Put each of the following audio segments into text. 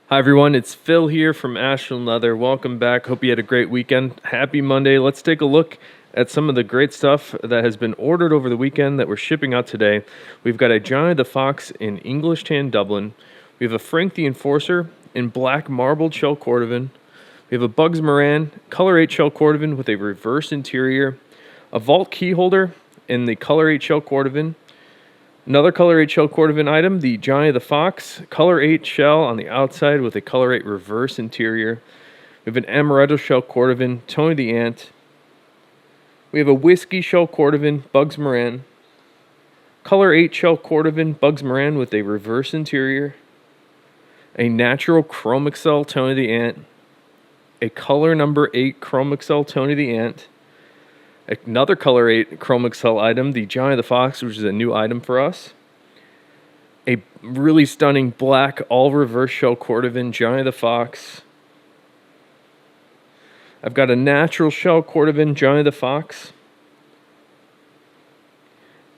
Hi everyone, it's Phil here from Ashland Leather. Welcome back. Hope you had a great weekend. Happy Monday. Let's take a look at some of the great stuff that has been ordered over the weekend that we're shipping out today. We've got a Johnny the Fox in English Tan Dublin. We have a Frank the Enforcer in black marbled shell Cordovan. We have a Bugs Moran color 8 shell Cordovan with a reverse interior. A vault key holder in the color 8 shell Cordovan. Another color 8 shell Cordovan item, the Johnny the Fox, color 8 shell on the outside with a color 8 reverse interior. We have an amaretto shell Cordovan, Tony the Ant. We have a whiskey shell Cordovan, Bugs Moran. Color 8 shell Cordovan, Bugs Moran with a reverse interior. A natural Chrome Excel Tony the Ant. A color number 8 Chrome Excel Tony the Ant. Another color 8 Chrome Excel item, the Johnny the Fox, which is a new item for us. A really stunning black all reverse shell Cordovan Johnny the Fox. I've got a natural shell Cordovan Johnny the Fox.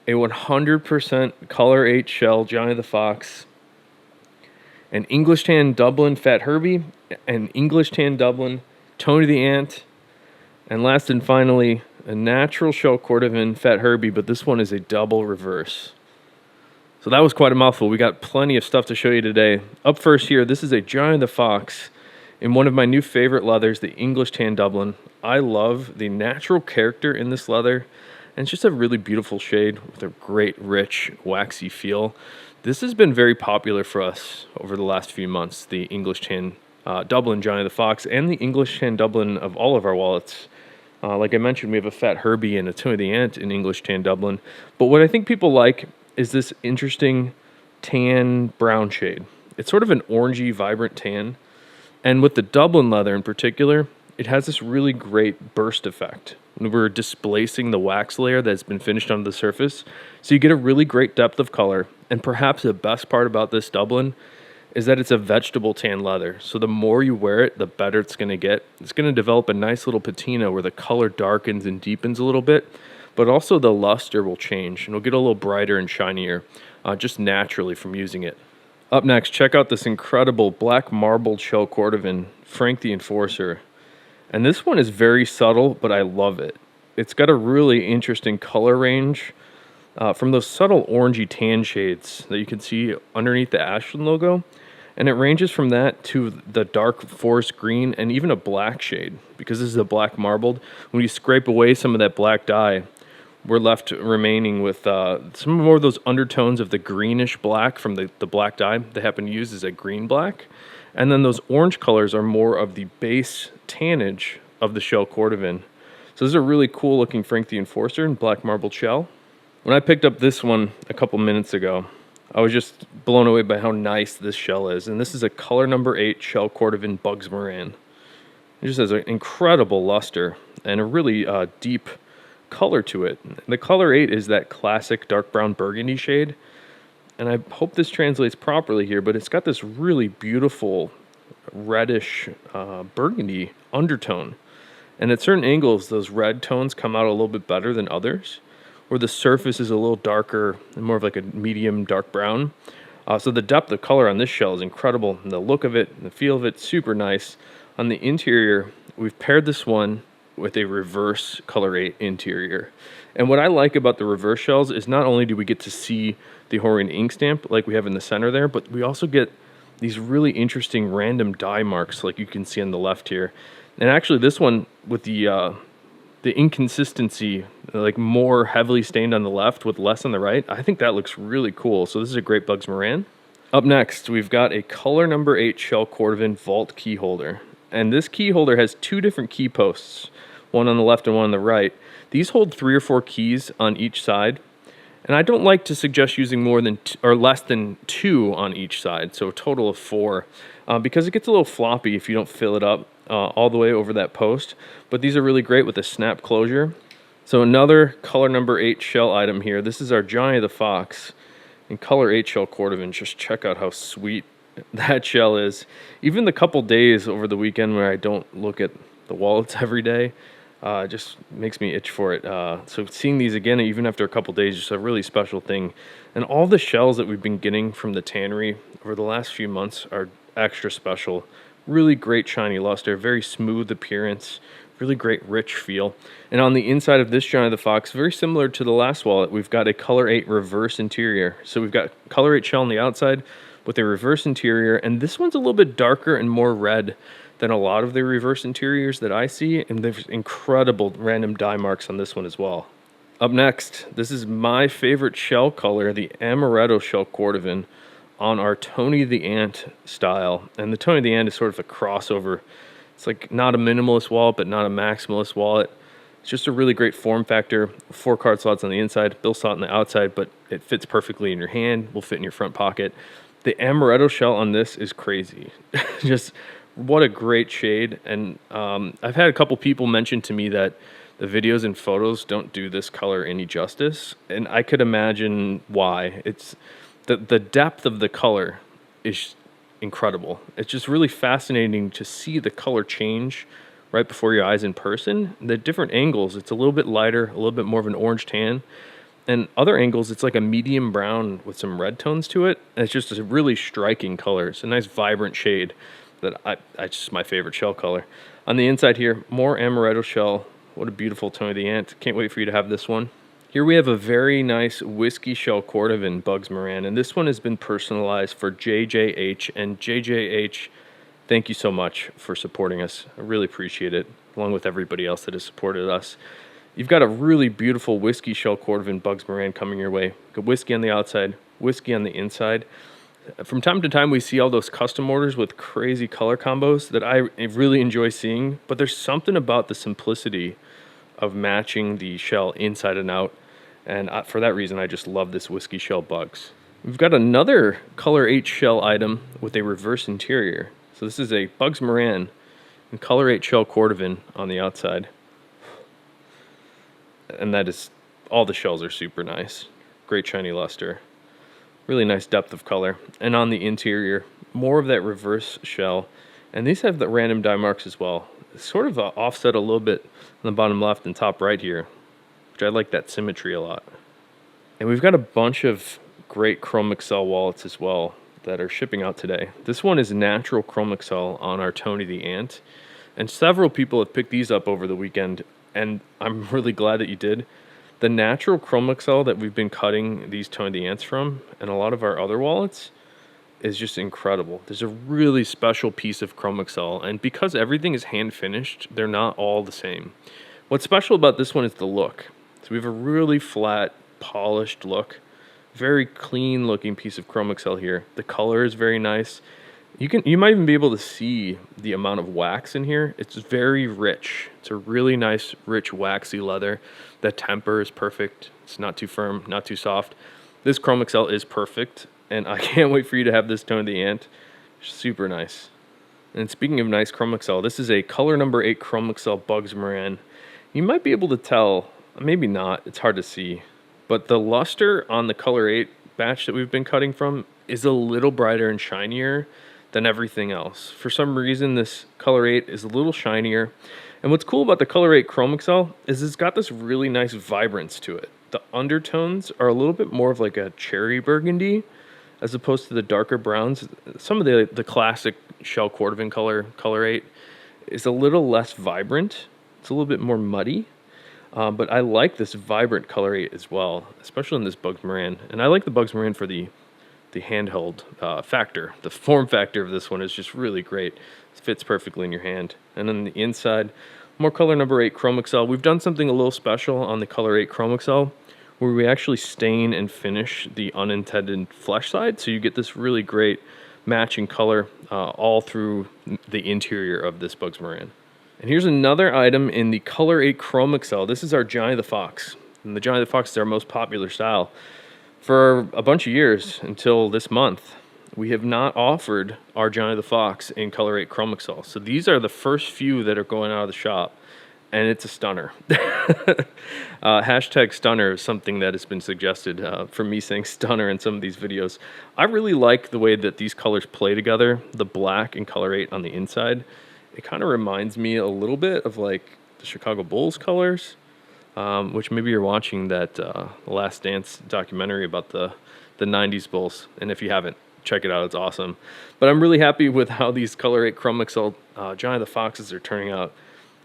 A 100% color 8 shell Johnny the Fox. An English Tan Dublin Fat Herbie. An English Tan Dublin Tony the Ant. And last and finally, a natural shell Cordovan Fat Herbie, but this one is a double reverse. So that was quite a mouthful. We got plenty of stuff to show you today. Up first here, this is a Johnny the Fox in one of my new favorite leathers, the English Tan Dublin. I love the natural character in this leather, and it's just a really beautiful shade with a great, rich, waxy feel. This has been very popular for us over the last few months, the English Tan Dublin Johnny the Fox and the English Tan Dublin of all of our wallets. Like I mentioned, we have a Fat Herbie and a Tony the Ant in English Tan Dublin. But what I think people like is this interesting tan brown shade. It's sort of an orangey, vibrant tan. And with the Dublin leather in particular, it has this really great burst effect when we're displacing the wax layer that's been finished onto the surface. So you get a really great depth of color. And perhaps the best part about this Dublin is that it's a vegetable tan leather. So the more you wear it, the better it's going to get. It's going to develop a nice little patina where the color darkens and deepens a little bit, but also the luster will change and it'll get a little brighter and shinier just naturally from using it. Up next, check out this incredible black marbled shell Cordovan, Frank the Enforcer. And this one is very subtle, but I love it. It's got a really interesting color range from those subtle orangey tan shades that you can see underneath the Ashland logo. And it ranges from that to the dark forest green and even a black shade, because this is a black marbled. When you scrape away some of that black dye, we're left remaining with some more of those undertones of the greenish black from the black dye they happen to use as a green black. And then those orange colors are more of the base tannage of the shell Cordovan. So this is a really cool looking Frank the Enforcer in black marbled shell. When I picked up this one a couple minutes ago, I was just blown away by how nice this shell is. And this is a color number 8 shell Cordovan Bugs Moran. It just has an incredible luster and a really deep color to it. The color 8 is that classic dark brown burgundy shade. And I hope this translates properly here, but it's got this really beautiful reddish burgundy undertone. And at certain angles, those red tones come out a little bit better than others, where the surface is a little darker and more of like a medium dark brown. So the depth of color on this shell is incredible, and the look of it and the feel of it, super nice. On the interior, we've paired this one with a reverse color 8 interior. And what I like about the reverse shells is not only do we get to see the Horween ink stamp like we have in the center there, but we also get these really interesting random dye marks like you can see on the left here. And actually this one with the inconsistency, like more heavily stained on the left with less on the right, I think that looks really cool. So this is a great Bugs Moran. Up next, we've got a color number 8 shell Cordovan vault key holder. And this key holder has 2 different key posts, one on the left and one on the right. These hold 3 or 4 keys on each side. And I don't like to suggest using more than or less than 2 on each side, so a total of 4, because it gets a little floppy if you don't fill it up all the way over that post. But these are really great with a snap closure. So another color number 8 shell item here. This is our Johnny the Fox in color 8 shell Cordovan. Just check out how sweet that shell is. Even the couple days over the weekend where I don't look at the wallets every day, just makes me itch for it. So seeing these again, even after a couple days, just a really special thing. And all the shells that we've been getting from the tannery over the last few months are extra special. Really great shiny luster, very smooth appearance, really great rich feel. And on the inside of this Giant of the Fox, very similar to the last wallet, we've got a Color 8 reverse interior. So we've got Color 8 shell on the outside with a reverse interior, and this one's a little bit darker and more red than a lot of the reverse interiors that I see, and there's incredible random dye marks on this one as well. Up next, this is my favorite shell color, the Amaretto Shell Cordovan, on our Tony the Ant style. And the Tony the Ant is sort of a crossover. It's like not a minimalist wallet, but not a maximalist wallet. It's just a really great form factor. 4 card slots on the inside, bill slot on the outside, but it fits perfectly in your hand, will fit in your front pocket. The Amaretto shell on this is crazy. Just what a great shade. And I've had a couple people mention to me that the videos and photos don't do this color any justice, and I could imagine why. It's the depth of the color is incredible. It's just really fascinating to see the color change right before your eyes in person. The different angles, it's a little bit lighter, a little bit more of an orange tan, and other angles, it's like a medium brown with some red tones to it. And it's just a really striking color. It's a nice vibrant shade that it's just my favorite shell color. On the inside here, more Amaretto shell. What a beautiful Tony the Ant. Can't wait for you to have this one. Here we have a very nice Whiskey Shell Cordovan Bugs Moran, and this one has been personalized for JJH. And JJH, thank you so much for supporting us. I really appreciate it, along with everybody else that has supported us. You've got a really beautiful Whiskey Shell Cordovan Bugs Moran coming your way. Got whiskey on the outside, whiskey on the inside. From time to time, we see all those custom orders with crazy color combos that I really enjoy seeing, but there's something about the simplicity of matching the shell inside and out, and for that reason I just love this Whiskey Shell Bugs. We've got another Color 8 shell item with a reverse interior. So this is a Bugs Moran and Color 8 shell Cordovan on the outside, and that is, all the shells are super nice, great shiny luster, really nice depth of color. And on the interior, more of that reverse shell, and these have the random dye marks as well. It's sort of offset a little bit on the bottom left and top right here, which I like that symmetry a lot. And we've got a bunch of great Chrome Excel wallets as well that are shipping out today. This one is natural Chrome Excel on our Tony the Ant, and several people have picked these up over the weekend, and I'm really glad that you did. The natural Chrome Excel that we've been cutting these Tony the Ants from, and a lot of our other wallets, is just incredible. There's a really special piece of Chrome Excel, and because everything is hand finished, they're not all the same. What's special about this one is the look. So we have a really flat, polished look, very clean looking piece of Chrome Excel here. The color is very nice. You might even be able to see the amount of wax in here. It's very rich. It's a really nice, rich, waxy leather. The temper is perfect. It's not too firm, not too soft. This Chrome Excel is perfect, and I can't wait for you to have this Tony the Ant. Super nice. And speaking of nice Chrome Excel, this is a color number 8 Chrome Excel Bugs Moran. You might be able to tell, maybe not, it's hard to see, but the luster on the color 8 batch that we've been cutting from is a little brighter and shinier than everything else. For some reason, this color 8 is a little shinier. And what's cool about the color 8 Chrome Excel is it's got this really nice vibrance to it. The undertones are a little bit more of like a cherry burgundy, as opposed to the darker browns. Some of the classic shell Cordovan color 8 is a little less vibrant. It's a little bit more muddy, but I like this vibrant color 8 as well, especially in this Bugs Moran. And I like the Bugs Moran for the handheld factor. The form factor of this one is just really great. It fits perfectly in your hand. And on the inside, more color number 8 Chrome Excel. We've done something a little special on the color 8 Chrome Excel, where we actually stain and finish the unintended flesh side, so you get this really great matching color all through the interior of this Bugs Moran. And here's another item in the color 8 Chrome Excel. This is our Giant of the Fox, and the Giant of the Fox is our most popular style. For a bunch of years, until this month, we have not offered our Giant of the Fox in color 8 Chrome Excel. So these are the first few that are going out of the shop, and it's a stunner. Hashtag stunner is something that has been suggested for me saying stunner in some of these videos. I really like the way that these colors play together, the black and color 8 on the inside. It kind of reminds me a little bit of like the Chicago Bulls colors, which maybe you're watching that Last Dance documentary about the 90s Bulls. And if you haven't, check it out. It's awesome. But I'm really happy with how these Color 8 Chrome Excel Johnny the Foxes are turning out.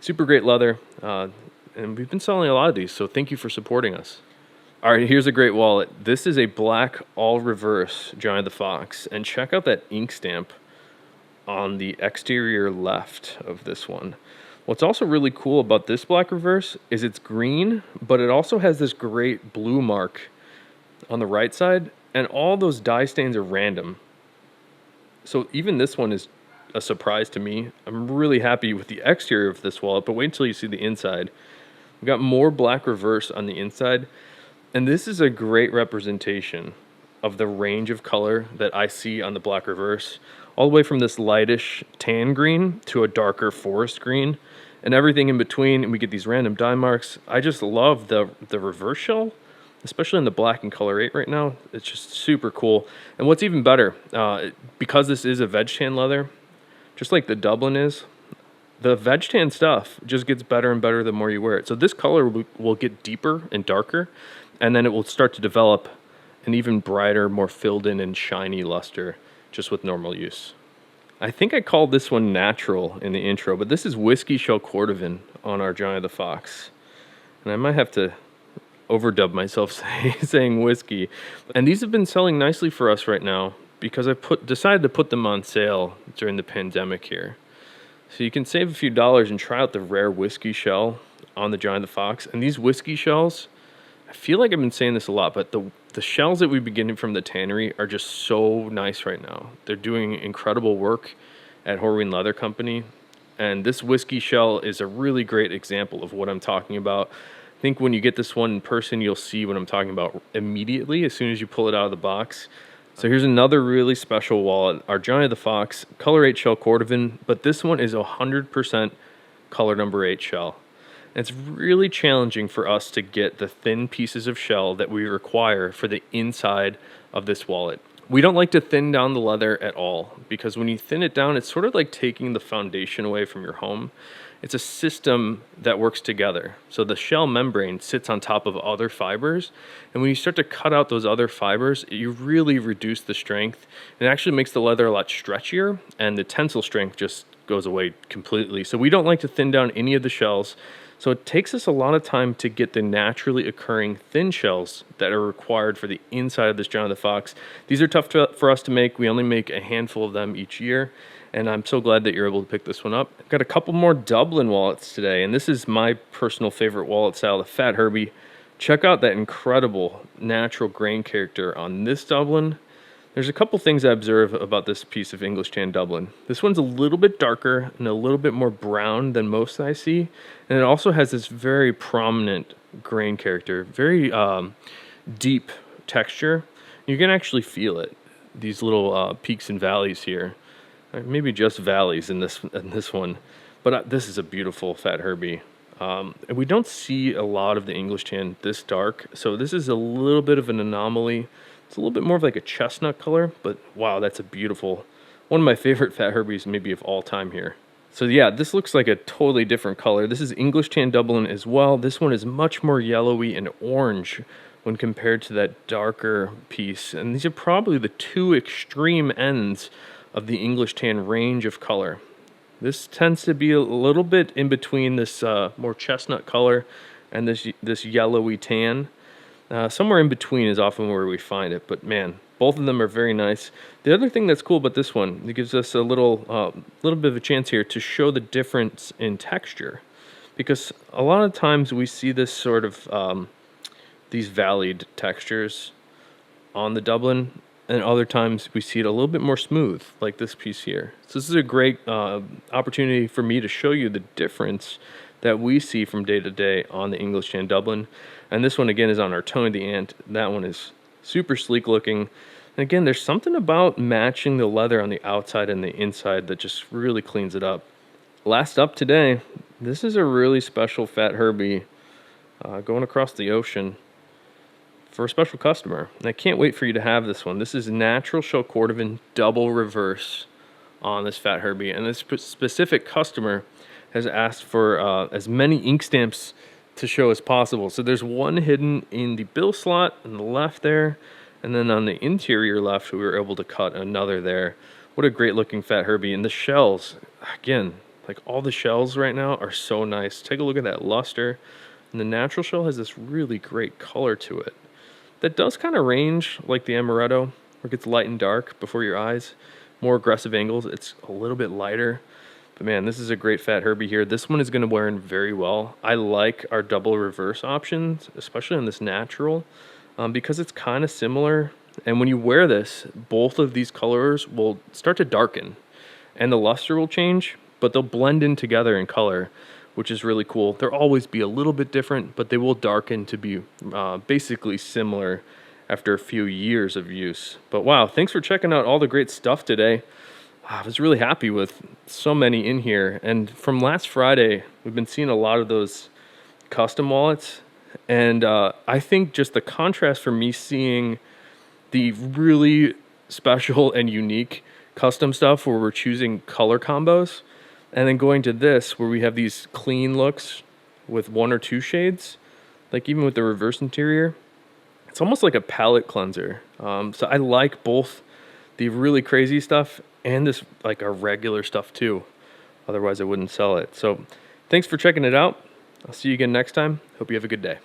Super great leather, and we've been selling a lot of these, so thank you for supporting us. All right, here's a great wallet. This is a black all reverse Johnny the Fox, and check out that ink stamp on the exterior left of this one. What's also really cool about this black reverse is it's green, but it also has this great blue mark on the right side, and all those dye stains are random. So even this one is a surprise to me. I'm really happy with the exterior of this wallet, but wait until you see the inside. We've got more black reverse on the inside, and this is a great representation of the range of color that I see on the black reverse, all the way from this lightish tan green to a darker forest green, and everything in between, and we get these random dye marks. I just love the reverse shell, especially in the black and Color 8 right now. It's just super cool. And what's even better, because this is a veg tan leather, just like the Dublin is, the veg tan stuff just gets better and better the more you wear it. So this color will get deeper and darker, and then it will start to develop an even brighter, more filled in and shiny luster just with normal use. I think I called this one natural in the intro, but this is Whiskey Shell Cordovan on our Johnny the Fox. And I might have to overdub myself saying whiskey. And these have been selling nicely for us right now because I decided to put them on sale during the pandemic here. So you can save a few dollars and try out the rare whiskey shell on the Johnny the Fox. And these whiskey shells, I feel like I've been saying this a lot, but the shells that we've been getting from the tannery are just so nice right now. They're doing incredible work at Horween Leather Company, and this whiskey shell is a really great example of what I'm talking about. I think when you get this one in person, you'll see what I'm talking about immediately as soon as you pull it out of the box. So here's another really special wallet, our Johnny the Fox Color 8 Shell Cordovan, but this one is 100% color number 8 shell. It's really challenging for us to get the thin pieces of shell that we require for the inside of this wallet. We don't like to thin down the leather at all, because when you thin it down, it's sort of like taking the foundation away from your home. It's a system that works together. So the shell membrane sits on top of other fibers, and when you start to cut out those other fibers, you really reduce the strength. It actually makes the leather a lot stretchier, and the tensile strength just goes away completely. So we don't like to thin down any of the shells. So it takes us a lot of time to get the naturally occurring thin shells that are required for the inside of this Johnny the Fox. These are tough for us to make. We only make a handful of them each year, and I'm so glad that you're able to pick this one up. I've got a couple more Dublin wallets today, and this is my personal favorite wallet style, the Fat Herbie. Check out that incredible natural grain character on this Dublin. There's a couple things I observe about this piece of English Tan Dublin. This one's a little bit darker and a little bit more brown than most I see. And it also has this very prominent grain character, very deep texture. You can actually feel it, these little peaks and valleys here. Maybe just valleys in this one. But this is a beautiful Fat Herbie. And we don't see a lot of the English Tan this dark. So this is a little bit of an anomaly. It's a little bit more of like a chestnut color, but wow, that's a beautiful, one of my favorite Fat Herbies maybe of all time here. So yeah, this looks like a totally different color. This is English Tan Dublin as well. This one is much more yellowy and orange when compared to that darker piece. And these are probably the two extreme ends of the English Tan range of color. This tends to be a little bit in between this more chestnut color and this yellowy tan. Somewhere in between is often where we find it, but man, both of them are very nice. The other thing that's cool about this one, it gives us a little bit of a chance here to show the difference in texture, because a lot of times we see this sort of these valleyed textures on the Dublin, and other times we see it a little bit more smooth, like this piece here. So this is a great opportunity for me to show you the difference that we see from day to day on the English Tan Dublin. And this one again is on our Tony the Ant. That one is super sleek looking. And again, there's something about matching the leather on the outside and the inside that just really cleans it up. Last up today, this is a really special Fat Herbie going across the ocean for a special customer. And I can't wait for you to have this one. This is Natural Shell Cordovan double reverse on this Fat Herbie. And this specific customer has asked for as many ink stamps to show as possible. So there's one hidden in the bill slot on the left there, And then on the interior left, we were able to cut another there. What a great looking fat Herbie. And the shells, again, like all the shells right now are so nice. Take a look at that luster. And the natural shell has this really great color to it. That does kind of range like the amaretto, where it gets light and dark before your eyes. More aggressive angles, it's a little bit lighter. But man, this is a great fat Herbie here. This one is going to wear in very well. I like our double reverse options, especially on this natural, because it's kind of similar. And when you wear this, both of these colors will start to darken and the luster will change, but they'll blend in together in color, which is really cool. They'll always be a little bit different, but they will darken to be basically similar after a few years of use. But wow, thanks for checking out all the great stuff today. I was really happy with so many in here. And from last Friday, we've been seeing a lot of those custom wallets. And I think just the contrast for me seeing the really special and unique custom stuff where we're choosing color combos, and then going to this where we have these clean looks with one or two shades, like even with the reverse interior, it's almost like a palette cleanser. So I like both the really crazy stuff and this like our regular stuff too. Otherwise I wouldn't sell it. So thanks for checking it out. I'll see you again next time. Hope you have a good day.